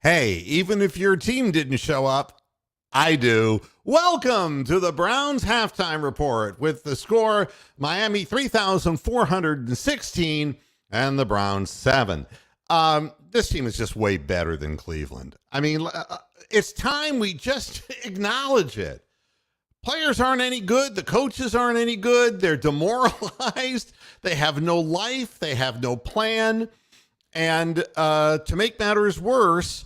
Hey, even if your team didn't show up, I do. Welcome to the Browns halftime report with the score Miami 3,416 and the Browns 7. This team is just way better than Cleveland. I mean, it's time we just acknowledge it. Players aren't any good. The coaches aren't any good. They're demoralized. They have no life. They have no plan. And to make matters worse,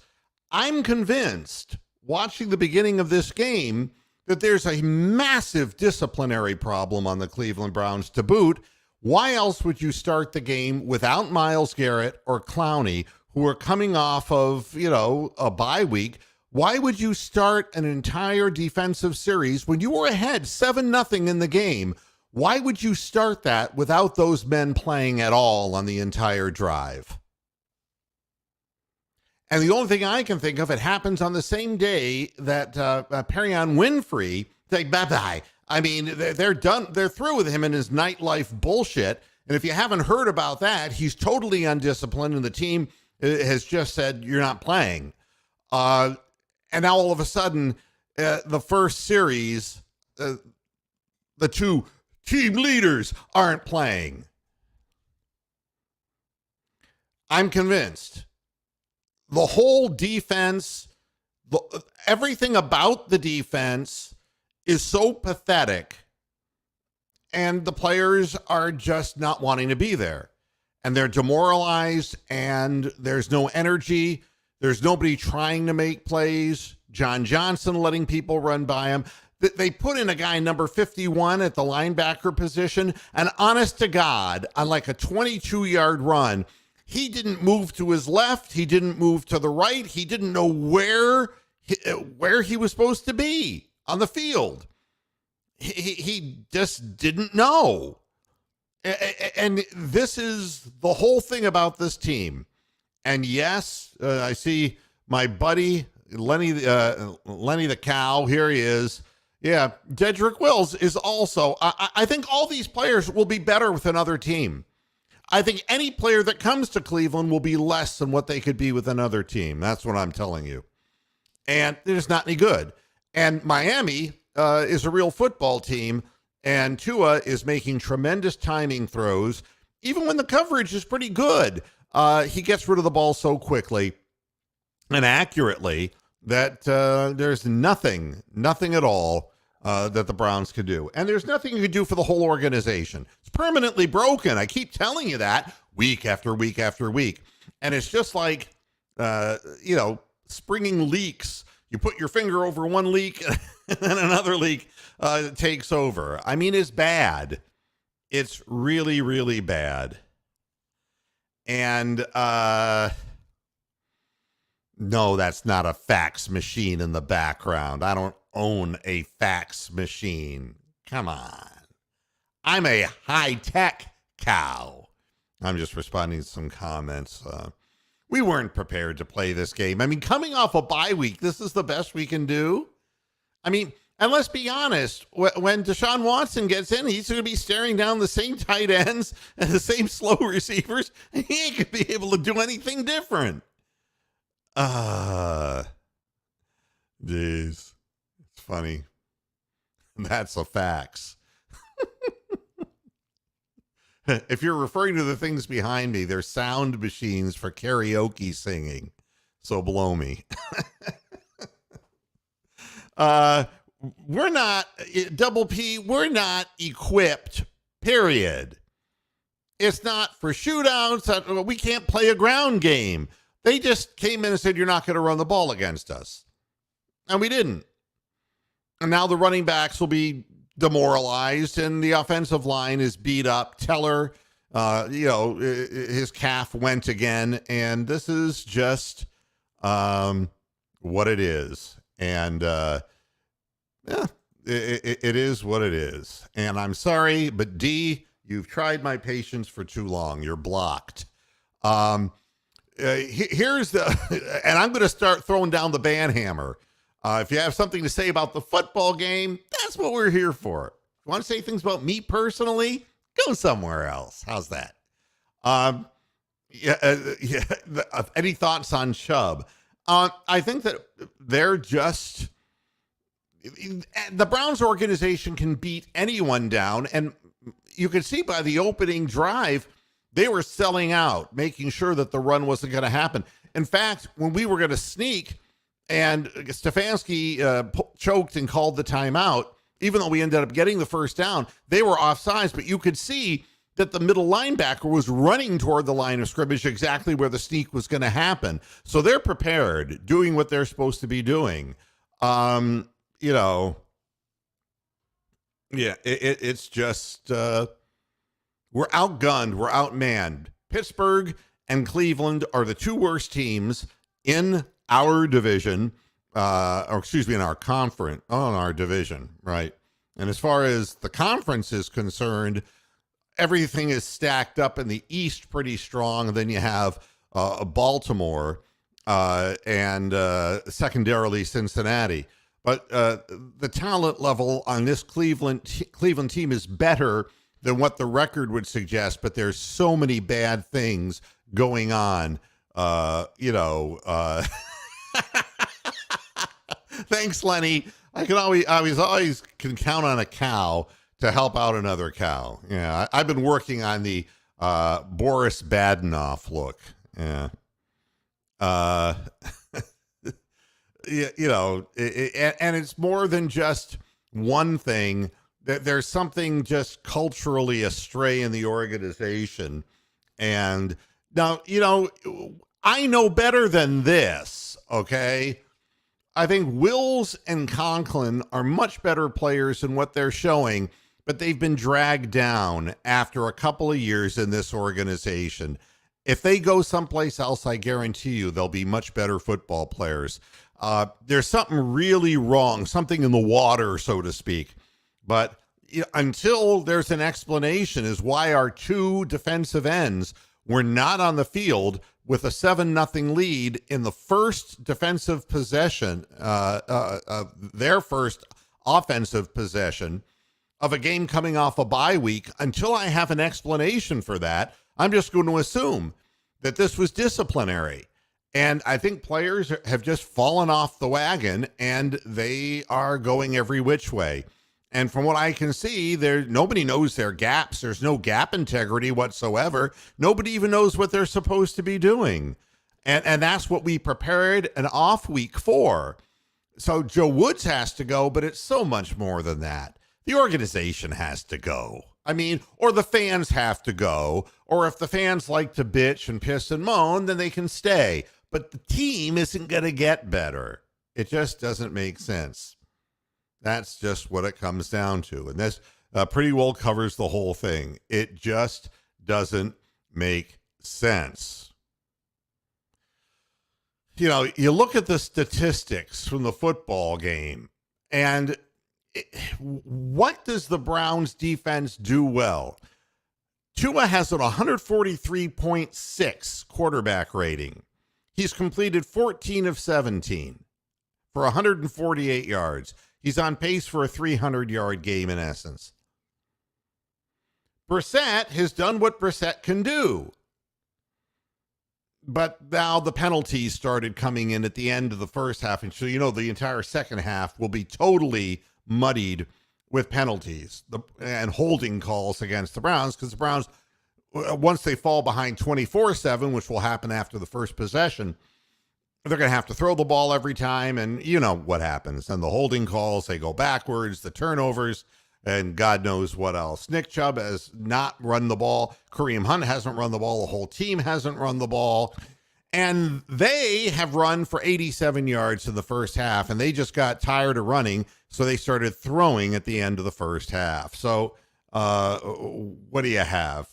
I'm convinced, watching the beginning of this game, that there's a massive disciplinary problem on the Cleveland Browns to boot. Why else would you start the game without Myles Garrett or Clowney, who are coming off of, a bye week? Why would you start an entire defensive series when you were ahead 7-0 in the game? Why would you start that without those men playing at all on the entire drive? And the only thing I can think of, it happens on the same day that Perion Winfrey say bye-bye. I mean, they're done. They're through with him and his nightlife bullshit. And if you haven't heard about that, he's totally undisciplined, and the team has just said, you're not playing. And now all of a sudden, the first series, the two team leaders aren't playing. I'm convinced. The whole defense, everything about the defense is so pathetic, and the players are just not wanting to be there. And they're demoralized, and there's no energy. There's nobody trying to make plays. John Johnson letting people run by him. They put in a guy number 51 at the linebacker position, and honest to God, on like a 22-yard run, he didn't move to his left. He didn't move to the right. He didn't know where he was supposed to be on the field. He just didn't know. And this is the whole thing about this team. And yes, I see my buddy Lenny the Cow. Here he is. Yeah, Dedrick Wills is also. I think all these players will be better with another team. I think any player that comes to Cleveland will be less than what they could be with another team. That's what I'm telling you. And they're just not any good. And Miami is a real football team, and Tua is making tremendous timing throws. Even when the coverage is pretty good, he gets rid of the ball so quickly and accurately that there's nothing at all that the Browns could do. And there's nothing you could do for the whole organization. It's permanently broken. I keep telling you that week after week after week. And it's just like, springing leaks. You put your finger over one leak and then another leak takes over. I mean, it's bad. It's really, really bad. And no, that's not a fax machine in the background. I don't own a fax machine. Come on. I'm a high-tech cow. I'm just responding to some comments. We weren't prepared to play this game. I mean, coming off a bye week, this is the best we can do. I mean, and let's be honest, when Deshaun Watson gets in, he's going to be staring down the same tight ends and the same slow receivers, and he ain't going to be able to do anything different. Jeez. It's funny. That's a fax. If you're referring to the things behind me, they're sound machines for karaoke singing. So blow me. We're not, Double P, we're not equipped, period. It's not for shootouts. We can't play a ground game. They just came in and said, you're not going to run the ball against us. And we didn't. And now the running backs will be demoralized and the offensive line is beat up. Teller, his calf went again. And this is just what it is. And it is what it is. And I'm sorry, but D, you've tried my patience for too long. You're blocked. Here's the, and I'm going to start throwing down the band hammer. If you have something to say about the football game, that's what we're here for. If you want to say things about me personally, go somewhere else. How's that? Any thoughts on Chubb? I think that they're just the Browns organization can beat anyone down, and you can see by the opening drive they were selling out, making sure that the run wasn't going to happen. In fact, when we were going to sneak and Stefanski choked and called the timeout, even though we ended up getting the first down, they were offsides, but you could see that the middle linebacker was running toward the line of scrimmage exactly where the sneak was going to happen. So they're prepared, doing what they're supposed to be doing. You know, yeah, it's just we're outgunned, we're outmanned. Pittsburgh and Cleveland are the two worst teams in our division, or excuse me, in our conference, on our division, right? And as far as the conference is concerned, everything is stacked up in the East pretty strong. And then you have Baltimore and secondarily Cincinnati. But the talent level on this Cleveland team is better than what the record would suggest. But there's so many bad things going on. Thanks, Lenny. I always can count on a cow to help out another cow. Yeah, I've been working on the Boris Badenoff look. Yeah. And it's more than just one thing. There's something just culturally astray in the organization. And now, I know better than this, okay? I think Wills and Conklin are much better players than what they're showing, but they've been dragged down after a couple of years in this organization. If they go someplace else, I guarantee you they'll be much better football players. There's something really wrong, something in the water, so to speak. But until there's an explanation as why our two defensive ends were not on the field with a 7-0 lead in the first defensive possession, their first offensive possession of a game coming off a bye week, until I have an explanation for that, I'm just going to assume that this was disciplinary. And I think players have just fallen off the wagon and they are going every which way. And from what I can see, nobody knows their gaps. There's no gap integrity whatsoever. Nobody even knows what they're supposed to be doing. And that's what we prepared an off week for. So Joe Woods has to go, but it's so much more than that. The organization has to go. I mean, or the fans have to go. Or if the fans like to bitch and piss and moan, then they can stay. But the team isn't going to get better. It just doesn't make sense. That's just what it comes down to. And this pretty well covers the whole thing. It just doesn't make sense. You look at the statistics from the football game, and what does the Browns defense do well? Tua has an 143.6 quarterback rating. He's completed 14 of 17 for 148 yards. He's on pace for a 300-yard game in essence. Brissett has done what Brissett can do. But now the penalties started coming in at the end of the first half. And so, the entire second half will be totally muddied with penalties and holding calls against the Browns, because the Browns, once they fall behind 24-7, which will happen after the first possession, they're going to have to throw the ball every time, and you know what happens. And the holding calls, they go backwards, the turnovers, and God knows what else. Nick Chubb has not run the ball. Kareem Hunt hasn't run the ball. The whole team hasn't run the ball. And they have run for 87 yards in the first half, and they just got tired of running, so they started throwing at the end of the first half. So what do you have?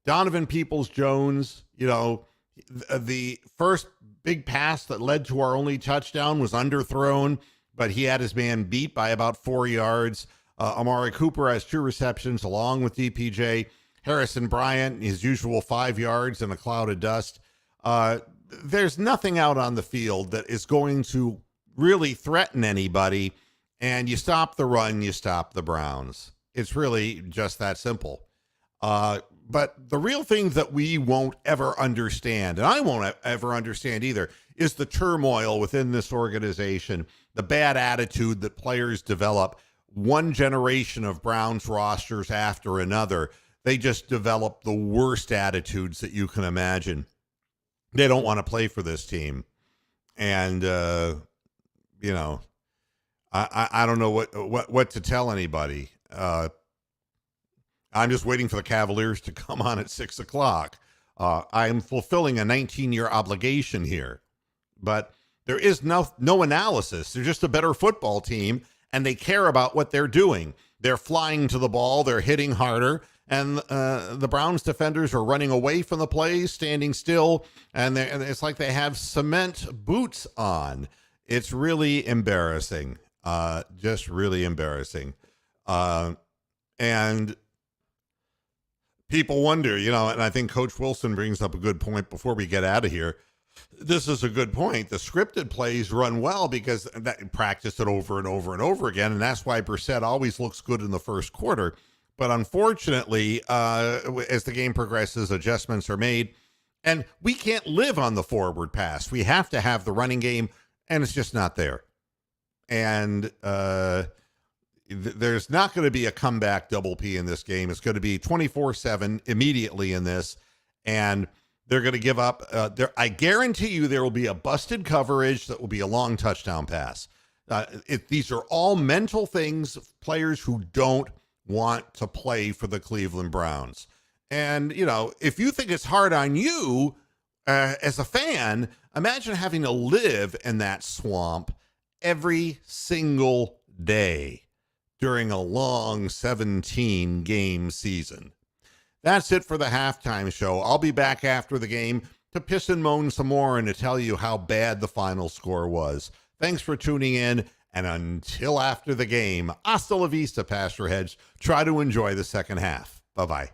Donovan Peoples-Jones, the first big pass that led to our only touchdown was underthrown, but he had his man beat by about 4 yards. Amari Cooper has 2 receptions along with DPJ. Harrison Bryant, his usual 5 yards in a cloud of dust. There's nothing out on the field that is going to really threaten anybody. And you stop the run, you stop the Browns. It's really just that simple. But the real thing that we won't ever understand, and I won't ever understand either, is the turmoil within this organization, the bad attitude that players develop. One generation of Browns rosters after another, they just develop the worst attitudes that you can imagine. They don't want to play for this team. And, you know, I don't know what to tell anybody. I'm just waiting for the Cavaliers to come on at 6 o'clock. I'm fulfilling a 19-year obligation here. But there is no analysis. They're just a better football team, and they care about what they're doing. They're flying to the ball. They're hitting harder. And the Browns defenders are running away from the plays, standing still, and it's like they have cement boots on. It's really embarrassing, just really embarrassing. And people wonder, and I think Coach Wilson brings up a good point before we get out of here. This is a good point. The scripted plays run well because that practice it over and over and over again, and that's why Brissett always looks good in the first quarter. But unfortunately, as the game progresses, adjustments are made, and we can't live on the forward pass. We have to have the running game, and it's just not there. And there's not going to be a comeback double P in this game. It's going to be 24/7 immediately in this, and they're going to give up. I guarantee you there will be a busted coverage that will be a long touchdown pass. These are all mental things, players who don't want to play for the Cleveland Browns. And, if you think it's hard on you as a fan, imagine having to live in that swamp every single day during a long 17-game season. That's it for the halftime show. I'll be back after the game to piss and moan some more and to tell you how bad the final score was. Thanks for tuning in. And until after the game, hasta la vista, Pastor Hedge. Try to enjoy the second half. Bye-bye.